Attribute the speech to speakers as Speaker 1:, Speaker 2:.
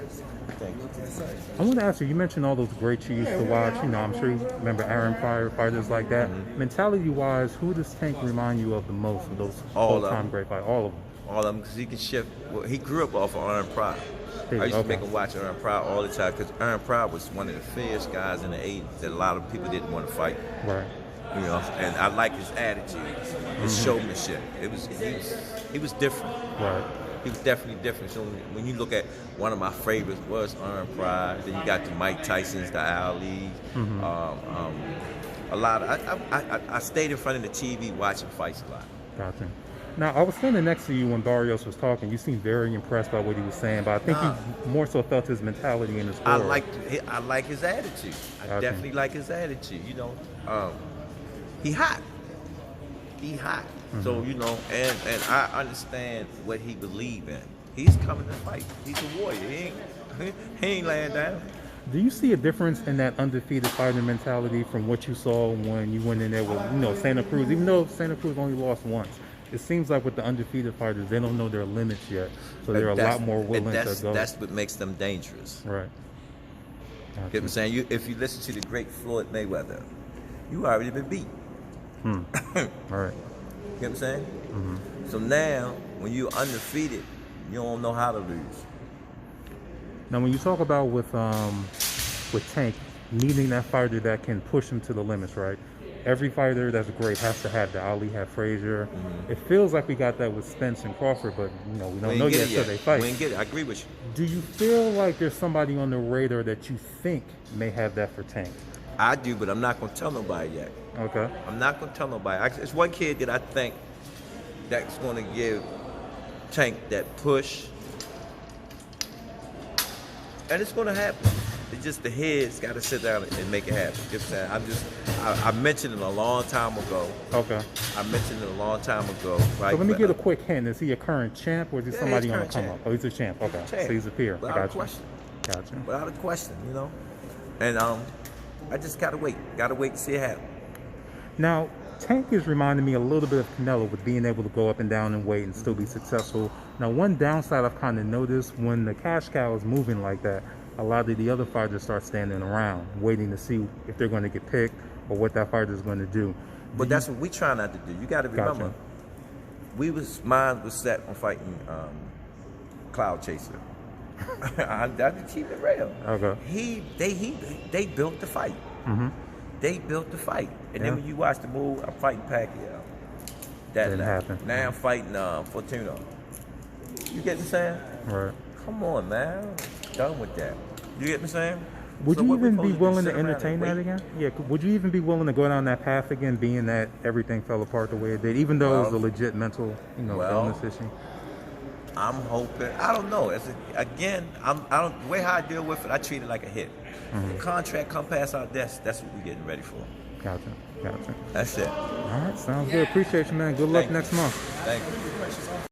Speaker 1: you. Thank you.
Speaker 2: I want to ask you, you mentioned all those greats you used to watch. You know, I'm sure you remember Aaron Pryor, fighters like that. Mentality-wise, who does Tank remind you of the most of those all-time great fighters? All of them.
Speaker 1: All of them, because he can shift. Well, he grew up off of Aaron Pryor. I used to make him watch Aaron Pryor all the time, because Aaron Pryor was one of the fierce guys in the 80s that a lot of people didn't want to fight.
Speaker 2: Right.
Speaker 1: You know, and I like his attitude, his showmanship. He was different.
Speaker 2: Right.
Speaker 1: He was definitely different. So when you look at one of my favorites was Aaron Pryor. Then you got the Mike Tysons, the Ali. A lot of I stayed in front of the TV watching fights a lot.
Speaker 2: Gotcha. Now, I was standing next to you when Barrios was talking. You seemed very impressed by what he was saying, but I think you more so felt his mentality in his story.
Speaker 1: I like his attitude. I definitely like his attitude. You know, he hot. He hot. So, you know, and I understand what he believe in. He's coming to fight. He's a warrior. He ain't laying down.
Speaker 2: Do you see a difference in that undefeated fighter mentality from what you saw when you went in there with, you know, Santa Cruz? Even though Santa Cruz only lost once, it seems like with the undefeated fighters, they don't know their limits yet, so they're a lot more willing to go.
Speaker 1: That's what makes them dangerous.
Speaker 2: Right.
Speaker 1: You know what I'm saying? If you listen to the great Floyd Mayweather, you already been beat.
Speaker 2: All right.
Speaker 1: You know what I'm saying? So now, when you're undefeated, you don't know how to lose.
Speaker 2: Now, when you talk about with Tank needing that fighter that can push him to the limits, right? Every fighter that's great has to have that. Ali had Frazier. It feels like we got that with Spence and Crawford, but you know we don't know yet until they fight.
Speaker 1: We ain't get it. I agree with you.
Speaker 2: Do you feel like there's somebody on the radar that you think may have that for Tank?
Speaker 1: I do, but I'm not gonna tell nobody yet.
Speaker 2: Okay.
Speaker 1: I'm not gonna tell nobody. It's one kid that I think that's gonna give Tank that push, and it's gonna happen. It's just the heads got to sit down and make it happen. You know what I'm saying? I mentioned it a long time ago.
Speaker 2: Okay.
Speaker 1: I mentioned it a long time ago. Right?
Speaker 2: So let me get a quick hint. Is he a current champ or is he somebody on the come up? Oh, he's a champ. Okay.
Speaker 1: Champ.
Speaker 2: So he's a peer.
Speaker 1: Without a question.
Speaker 2: Gotcha.
Speaker 1: Without a question, you know. And I just gotta wait. Gotta wait to see it happen.
Speaker 2: Now, Tank is reminding me a little bit of Canelo with being able to go up and down in weight and still be successful. Now, one downside I've kind of noticed when the cash cow is moving like that, a lot of the other fighters start standing around, waiting to see if they're going to get picked or what that fighter is going to do.
Speaker 1: But that's what we try not to do. You got to remember, mine was set on fighting Clout Chaser. I have to keep it real.
Speaker 2: Okay.
Speaker 1: They built the fight. They built the fight, and then when you watch the move, I'm fighting Pacquiao. That
Speaker 2: didn't happen.
Speaker 1: Now I'm fighting Fortuno. You get what I'm saying?
Speaker 2: Right.
Speaker 1: Come on, man. Done with that. You get what I'm saying?
Speaker 2: Would you even be willing to entertain that again? Yeah. Would you even be willing to go down that path again, being that everything fell apart the way it did, even though it was a legit mental, illness issue?
Speaker 1: I'm hoping. I don't know. Again, the way how I deal with it, I treat it like a hit. The contract come past our desk. That's what we're getting ready for.
Speaker 2: Gotcha.
Speaker 1: That's it.
Speaker 2: All right. Sounds good. Appreciate you, man. Good luck next month.
Speaker 1: Thank you.